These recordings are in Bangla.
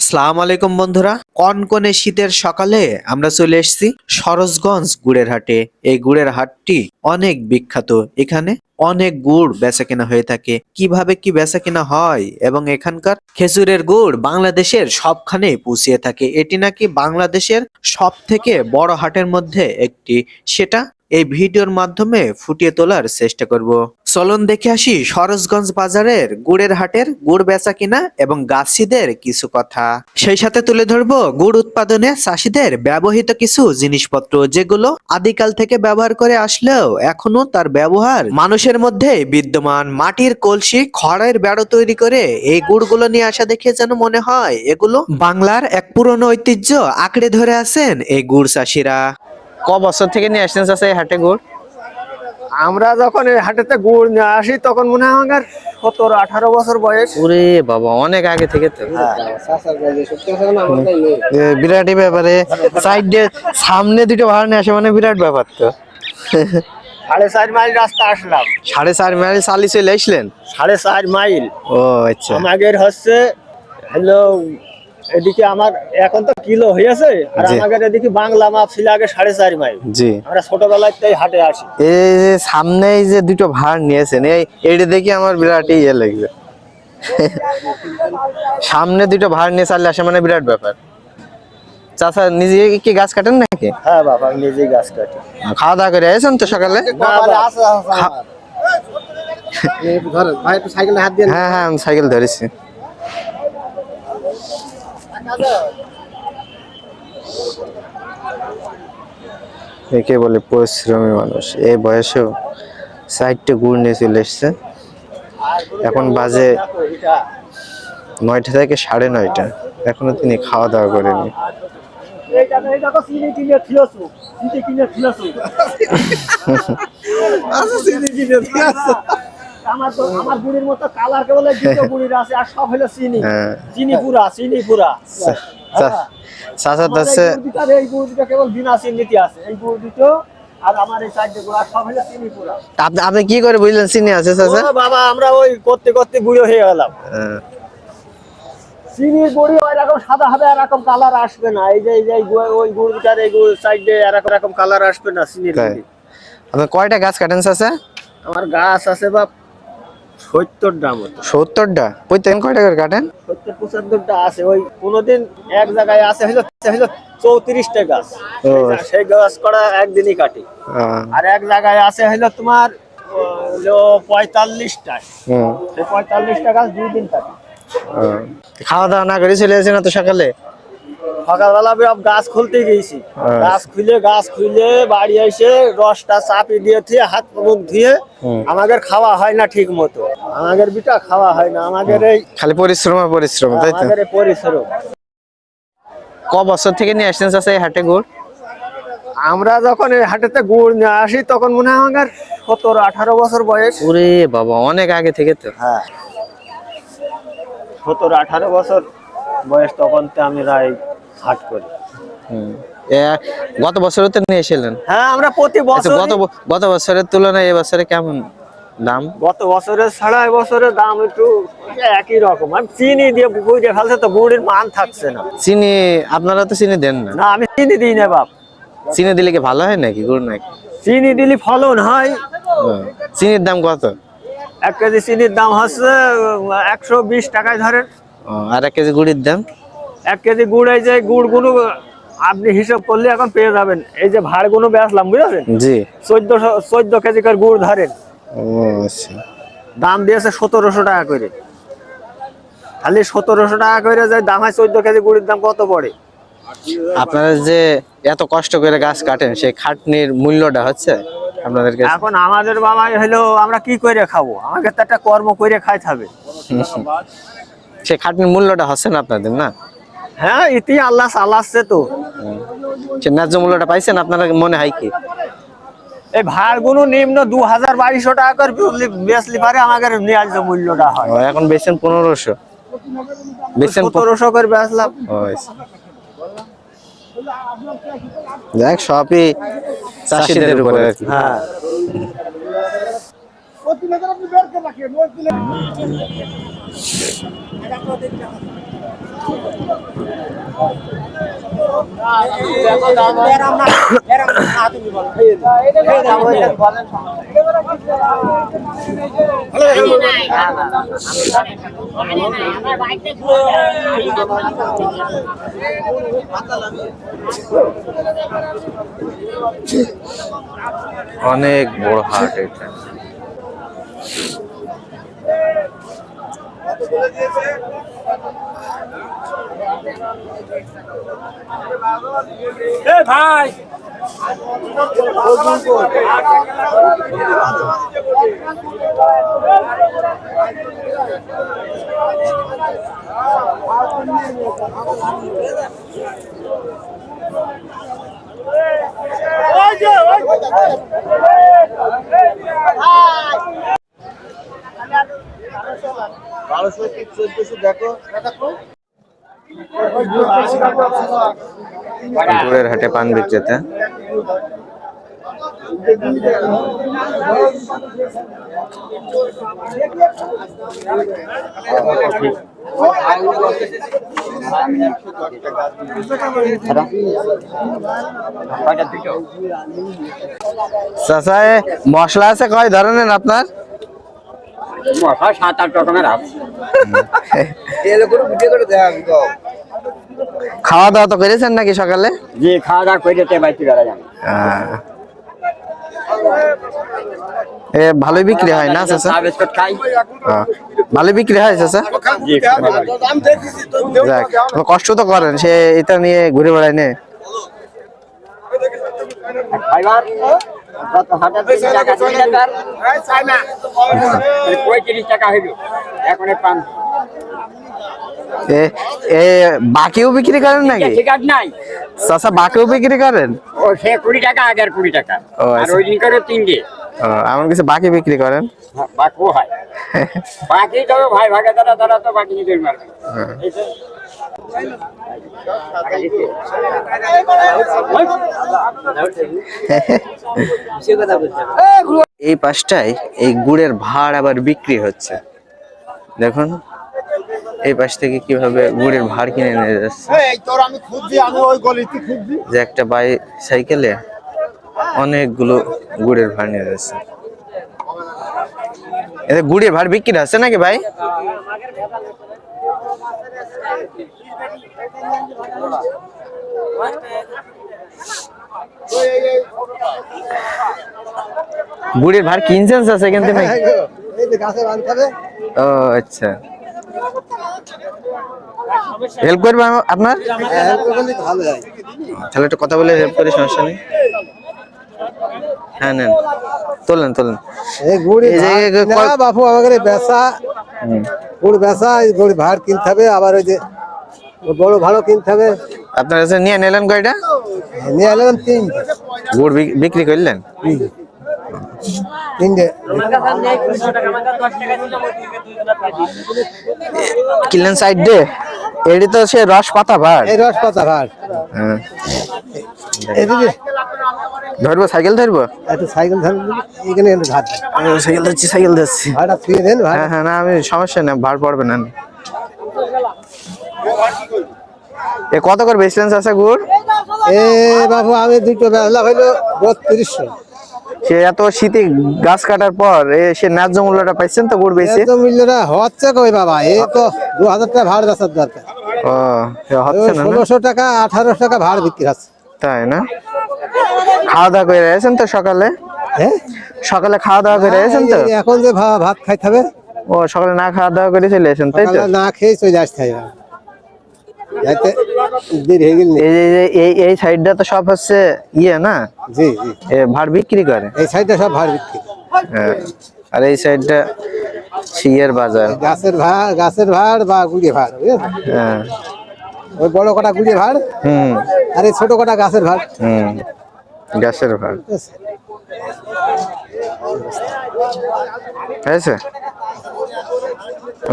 আসসালামু আলাইকুম বন্ধুরা, কনকনে শীতের সকালে আমরা চলে এসেছি সরোজগঞ্জ গুড়ের হাটে। এই গুড়ের হাটটি অনেক বিখ্যাত। এখানে অনেক গুড় বেচাকেনা হয়ে থাকে। কিভাবে কি বেচাকেনা হয় এবং এখানকার খেজুরের গুড় বাংলাদেশের সবখানে পৌঁছিয়ে থাকে। এটি নাকি বাংলাদেশের সব থেকে বড় হাটের মধ্যে একটি, সেটা এই ভিডিওর মাধ্যমে ফুটিয়ে তোলার চেষ্টা করব। চলুন দেখে আসি সরোজগঞ্জ বাজারের গুড়ের হাটের গুড় বেচা কিনা এবং গাছিদের কিছু কথা। সেই সাথে তুলে ধরবো গুড় উৎপাদনে চাষীদের ব্যবহৃত কিছু জিনিসপত্র, যেগুলো আদিকাল থেকে ব্যবহার করে আসলেও এখনো তার ব্যবহার মানুষের মধ্যে বিদ্যমান। মাটির কলসি, খড়ের বেড়ো তৈরি করে এই গুড়গুলো নিয়ে আসা দেখে যেন মনে হয় এগুলো বাংলার এক পুরনো ঐতিহ্য আঁকড়ে ধরে আছেন এই গুড় চাষীরা। ক বছর থেকে নিয়ে আসছেন চাচা এই হাটে গুড়? আমরা যখন এই হাটেতে গুড় নিয়ে আসি তখন মনে হয় আমার 17-18 বছর বয়স। ওরে বাবা, অনেক আগে থেকে তো। বিরাটই ব্যাপারে সাইডে সামনে দুটো ভাড়া নিয়ে আসে, মানে বিরাট ব্যাপার তো। 4.5 মাইল রাস্তা আসলাম। 4.5 মাইল চালি চলে আসলেন? 4.5 মাইল। ও আচ্ছা। আমাদের হচ্ছে হলো এদিকে আমার এখন তো কিলো হয়েছে, আর আমাদের এদিকে বাংলা মাপ ছিল আগে 4.5 মাইল। জি, আমরা ছোটবেলায় তাই হাটে আসি। এই যে সামনে এই যে দুটো ভাড় নিয়েছেন, এইটা দেখি আমার বিরাট ইয়ে লাগবে। সামনে দুটো ভাড় নিয়ে চালিয়ে আসে মানে বিরাট ব্যাপার। চাচা নিজে কি গাছ কাটেন নাকি? হ্যাঁ বাবা, আমি নিজেই গাছ কাটি। খাওয়া দাওয়া করে আসেন তো সকালে? হ্যাঁ হ্যাঁ, আমি সাইকেল ধরেছি। একে বলে পরিশ্রমী মানুষ। এই বয়সেও 4টে গুড় নিয়ে চলে এসছে। এখন বাজে 9টা থেকে 9:30। এখনো তিনি খাওয়া দাওয়া করেনি। আমার গুড়ির মতো কালার কেবল দুটো গুড়ির আছে, আর সব হলো চিনি। চিনি পুরা, চিনি পুরা। চাচা দাচ্ছে এই গুড় দুটো কেবল বিনা চিনিতে আছে। এই গুড় দুটো আর আমার এই 4টে গুড় সব হলো চিনি পুরা। আপনি কি করে বুঝলেন চিনি আছে চাচা? ও বাবা, আমরা ওই করতে করতে বুড়ো হয়ে গেলাম। চিনির গুড়ি ওই রকম সাদা হবে, এরকম কালার আসবে না। এই যে ওই গুড় দুটার এই গুড় সাইডে এরকম কালার আসবে না চিনির গুড়ি। আপনি কয়টা গাছ কাটেন চাচা? আমার গাছ আছে বাপ 70টা মতো। 70টা? প্রত্যেকদিন কয়টা করে কাটেন? 70-75টা আছে। ওই কোনদিন এক জায়গায় আছে হলো 34টা গাছ। সেই গাছ করা একদিনই কাটি। আর এক জায়গায় আছে হলো তোমার হলো 45টা। সেই 45টা গাছ 2 দিন কাটি। খাওয়া দাওয়া না করে চলে আসেন না তো সকালে? সকালবেলা গাছ খুলতে গেছি। গাছ খুলে বাড়ি এসে রসটা চাপি দিয়ে হাত মুখ ধুয়ে আমাদের খাওয়া হয় না ঠিক মতো। আমাদের বিটা খাওয়া হয় না। আমাদের এই খালি পরিশ্রম আর পরিশ্রম, তাই তো? আমাদের এই পরিশ্রম। ক বছর থেকে নিয়ে আসছেন চাচা এই হাটে গুড়? আমরা যখন এই হাটেতে গুড় নিয়ে আসি তখন মনে হয় আমার 17-18 বছর বয়স। ওরে বাবা, অনেক আগে থেকে তো। হ্যাঁ, 17-18 বছর বয়স তখন তো আমি হাট করি। গত বছরও তো নিয়ে এসেছিলেন? হ্যাঁ, আমরা প্রতি বছর। গত বছরের তুলনায় এবছরে কেমন দাম? গত বছরের ছাড়া এবছরের দাম একটু একই রকম। আমি চিনি দিয়ে গুড়ে ফেলছে তো গুড়ের মান থাকছে না। চিনি আপনারা তো চিনি দেন না? না, আমি চিনি দিই না বাপ। চিনি দিলে কি ভালো হয় নাকি গুড় নাকি? চিনি দিলে ফলন হয়। চিনির দাম কত? 1 কেজি চিনির দাম হচ্ছে 120 টাকায় ধরেন। আর 1 কেজি গুড়ের দাম? 1 কেজি গুড়, এই যে গুড়গুলো আপনি হিসাব করলে এখন পেয়ে যাবেন। এই যে ভাড়গুলো বেচলাম, বুঝলেন? জি। 14 কেজি করে গুড় ধরেন। ও আচ্ছা। দাম দিয়েছে 1700 টাকা করে। খালি 1700 টাকা করে যে দাম হয়, 14 কেজি গুড়ের দাম কত পড়ে? আপনারা যে এত কষ্ট করে গাছ কাটেন, সেই খাটনির মূল্যটা হচ্ছে আপনাদের কাছে? এখন আমাদের বাবা হলো আমরা কি করে খাবো? আমাকে তো একটা কর্ম করে খাইতে হবে। সেই খাটনির মূল্যটা হচ্ছে না আপনাদের, না? হ্যাঁ, ইতি আল্লাহ চালাচ্ছে তো। সে ন্যায্য মূল্যটা পাইছেন আপনারা মনে হয় কি? এই ভাড়গুলো নিম্ন 2000-2200 টাকা করে বেচলি পারে আমাদের ন্যায্য মূল্যটা হয়। এখন বেচেন 1500? বেচেন 1700 করে বেচলাম। দেখ, সবই চাষীদের উপরে আর কি। হ্যাঁ। অনেক বড় হাট এটা। ভাই গুড়ের হাটে পান বিক্রেতা। চাচা এ মশলা আছে কয় ধরনের আপনার? মশা 7-8 রকমের আছে। খাওয়া দাওয়া তো করেছেন নাকি সকালে? যে খাওয়া দাওয়া করে বাইতে গেলা জানি। এ ভালোই বিক্রি হয় না চাচা? চা বিস্কুট খাই। ভালোই বিক্রি হয় চাচা? জি যাক, কষ্ট তো করেন, সে এটা নিয়ে ঘুরে বেড়ায় নে। খাইবার কত হাজার টাকা 2 টাকার চাই না 35 টাকা হইলো এখন পান। এ এ বাকিও বিক্রি করেন নাকি ঠিক আছে নাই চাচা? বাকিও বিক্রি করেন? ও সে 20 টাকা আগের 20 টাকা ও আর আচ্ছা। ওই দিন করে 3 ডে এমন কিছু বাকি বিক্রি করেন? বাকি হয় বাকি তো ভাই ভাগে দাদা তো বাকি নিতে মারবে। এই পাশটায় এই গুড়ের ভাড় আবার বিক্রি হচ্ছে, দেখুন এই পাশ থেকে কিভাবে গুড়ের ভাড় কিনে নিয়ে যাচ্ছে। যে একটা সাইকেলে অনেকগুলো গুড়ের ভাড় নিয়ে যাচ্ছে। এতে গুড়ের ভাড় বিক্রি হচ্ছে নাকি ভাই? গুড়ের ভাড় কিনছেন চাচা কিন্তু নাকি? ও আচ্ছা, হেল্প করবে আপনার? তাহলে একটু কথা বলে হেল্প করি, সমস্যা নেই। হ্যাঁ নেন, তোলেন তোলেন। বাপু আমাকে বেচা গুড় বেচা, গুড় ভাড় কিনতে হবে, আবার ওই যে বড় ভালো কিনতে হবে। আপনার কাছে নিয়ে নিলেন কয়টা? নিয়ে এলাম 3 গুড় বিক্রি করলেন? 3 কিনলেন সাইড ডে। এটি তো সে রস পাতা ভাড়। এই রস পাতা ভাড়। হ্যাঁ, এদিকে ধরবো, সাইকেল ধরবো? একটু সাইকেল ধরুন, এখানে একটু ঘাট সাইকেল ধরছি, সাইকেল ধরছি। ভাড়া ফিরে দেন। হ্যাঁ হ্যাঁ, না আমি সমস্যা নেই, ভাড় পড়বে না। এ কত করে বেচলেন চাচা গুড়? এ বাবু আমি দুটো বেচলাম হইলো 3200। সে এত শীতে গাছ কাটার পর সে ন্যায্য মূল্যটা পাইছেন তো গুড় বেচে? এত মূল্যটা হচ্ছে কই বাবা, এই তো 2000 টাকা ভাড় বেচার দরকার। ও হচ্ছে না? 1600 টাকা 1800 টাকা ভাড় বিক্রি হচ্ছে। তাই না? খাওয়া দাওয়া করে এসেছেন তো সকালে? হ্যাঁ, সকালে খাওয়া দাওয়া করে এসেছেন তো? এখন যে ভাত খাইতে হবে। ও সকালে না খাওয়া দাওয়া করে চলে এসেছেন তাই তো? না খেয়ে চলে আসতে হবে, যাইতে দেরি হয়ে গেল। এই সাইডটা তো সব হচ্ছে ইয়ে না? জি জি, ভাড় বিক্রি করে এই সাইডটা সব ভাড় বিক্রি। হ্যাঁ, আর এই সাইডটা শিয়ের বাজার। গাছের ভাড় বা গুড়িয়ে ভাড়, বুঝেছেন? হ্যাঁ, ওই বড় কটা গুড়িয়ে ভাড়, আর এই ছোট কটা গাছের ভাড়। গাছের ভাড় হয়েছে।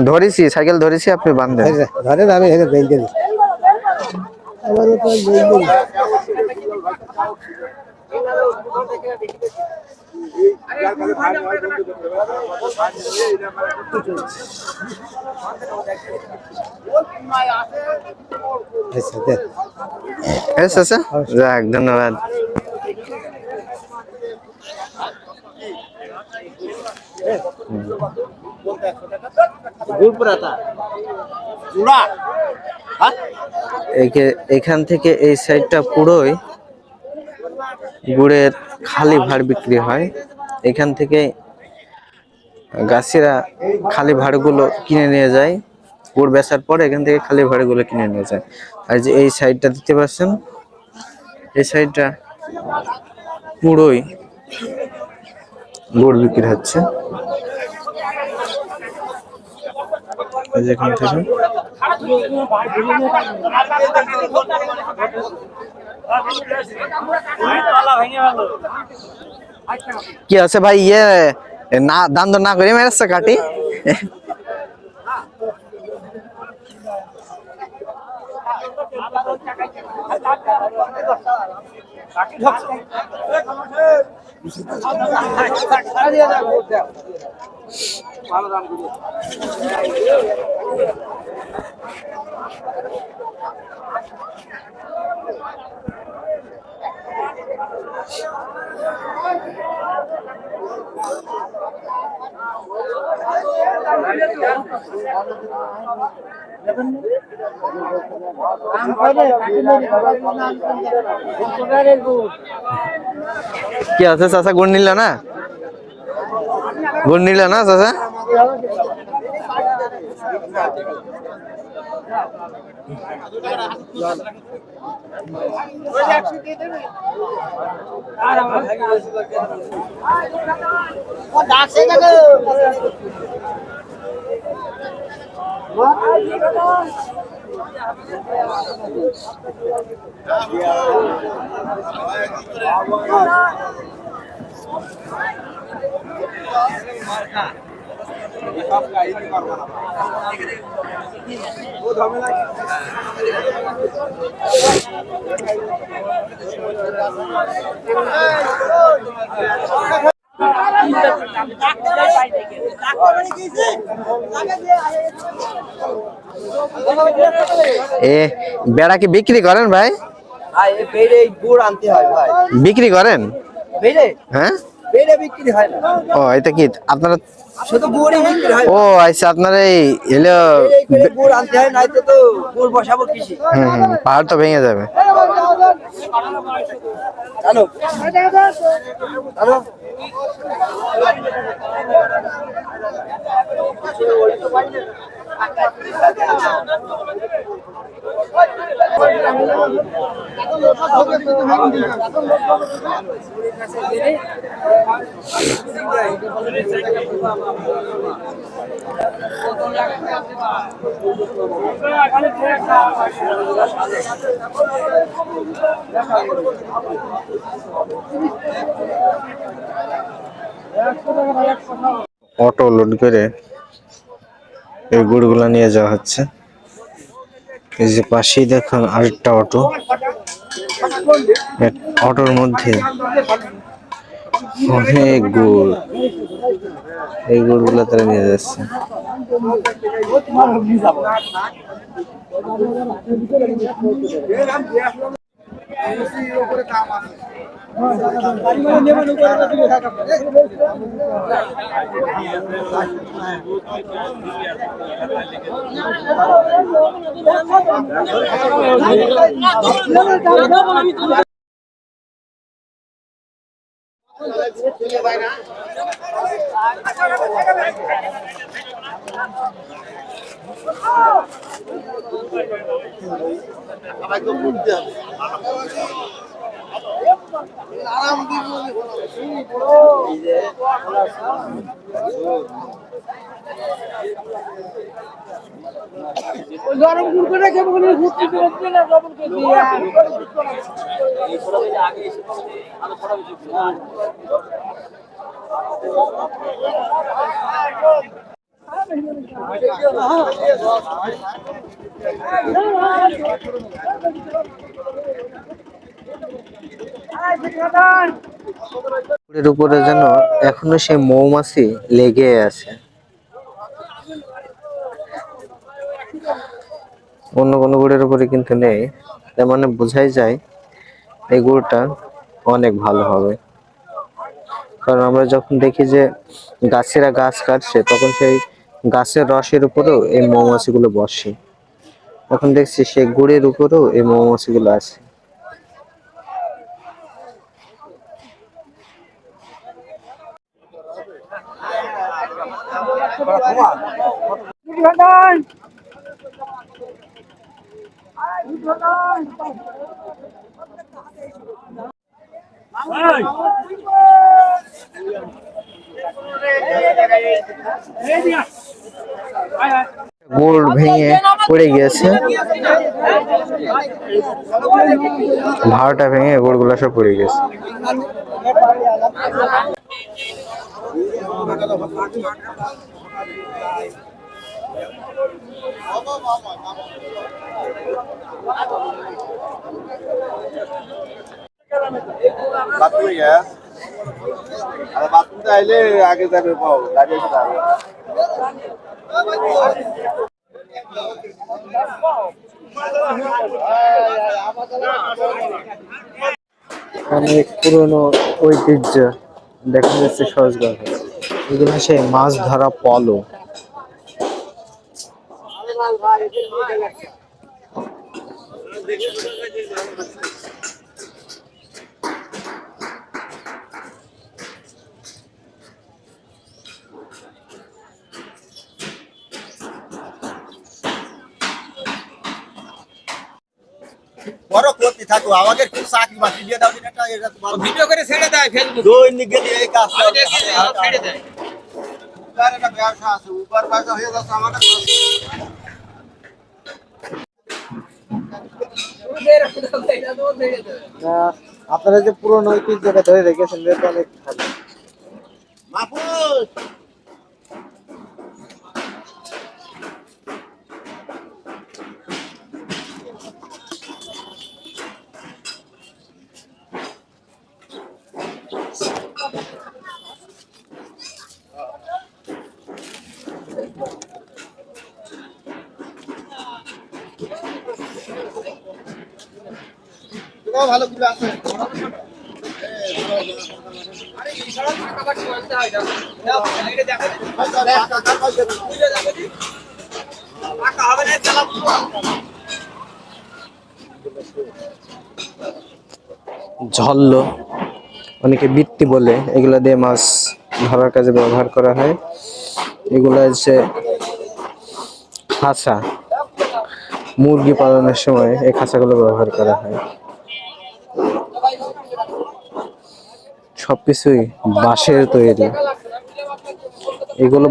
ধরেছি, সাইকেল ধরেছি, আপনি বান্ধেন। ধরেন, আমি এখানে বেঁধে দিই। আমার উপর বেঁধে দিই। আচ্ছা দে আচ্ছা আচ্ছা, যাক ধন্যবাদ। এখান থেকে এই সাইডটা পুরোই গুড়ের খালি ভাড় বিক্রি হয়। এখান থেকে গাছিরা খালি ভাড়গুলো কিনে নিয়ে যায়, গুড় বেচার পরে এখান থেকে খালি ভাড়গুলো কিনে নিয়ে যায়। আর যে এই সাইডটা দেখতে পাচ্ছেন, এই সাইডটা পুরোই গুড় বিক্রি হচ্ছে। এই যে এখান থেকে কি আছে ভাই, ইয়ে না দাম দর না করে মেরেছে কাটি। কি আছে চাচা, গুড় নিল না? গুড় নিল না চাচা? এ বেড়া কি বিক্রি করেন ভাই? গুড় আনতে হয় ভাই, বিক্রি করেন? হ্যাঁ, বিক্রি হয় না, ও এটা কি আপনারা? শুধু গুড়ই বিক্রি হয়। ও আচ্ছা, আপনার এই এলো গুড় আনতে হয়, নাই তো গুড় বসাবো কৃষি। পাহাড় তো ভেঙে যাবে। হ্যালো হ্যালো, অটো লোড করে এই গুড়গুলা নিয়ে যাওয়া হচ্ছে। এই যে পাশেই দেখুন আরেকটা অটো, অটোর মধ্যে অনেক গুড়, এই গুড়গুলো তারা নিয়ে যাচ্ছে। গরম গুড় করে খেয়ে বলে ঘুরতে চলছে না গরম কে দিয়ে এর উপরে যেন এখনো সেই মৌমাছি লেগে আছে। অন্য কোনো গুড়ের উপরে কিন্তু নেই, তার মানে বোঝাই যায় এই গুড়টা অনেক ভালো হবে। কারণ আমরা যখন দেখি যে গাছেরা গাছ কাটছে, তখন সেই গাছের রসের উপরেও এই মৌমাছিগুলো বসে। এখন দেখছি সেই গুড়ের উপরেও এই মৌমাছিগুলো আছে। গুড় ভেঙে পড়ে গিয়েছে, ভাড়াটা ভেঙে গুড়গুলো সব পড়ে গেছে। বাথরুমটা আইলে আগে যাবে পাও দাঁড়িয়ে যাবে। অনেক পুরনো ঐতিহ্য দেখা যাচ্ছে সহজভাবে। এগুলো সেই মাছ ধরা পলো। বড় করতে থাকো, আমাকে একটু চাকরি বাকরি দিয়ে দাও দিন একটা, এটা তোমার ভিডিও করে ছেড়ে দেয় ফেসবুক দৈনিক গেলে এই কাজ ছেড়ে দেয়। তার একটা ব্যবসা আছে, উপর পয়সা হয়ে যাচ্ছে আমাদের। আপনারা যে পুরনো ঐতিহ্যটা ধরে রেখেছেন এটা অনেক ভালো। মাহফুজ ভালো করে আছে। ঝল্ল, অনেকে বৃত্তি বলে, এগুলা দিয়ে মাছ ধরার কাজে ব্যবহার করা হয়। এগুলা হচ্ছে খাঁচা, মুরগি পালনের সময় এই খাঁচাগুলো ব্যবহার করা হয়। সবকিছুই বাঁশের তৈরি। এগুলো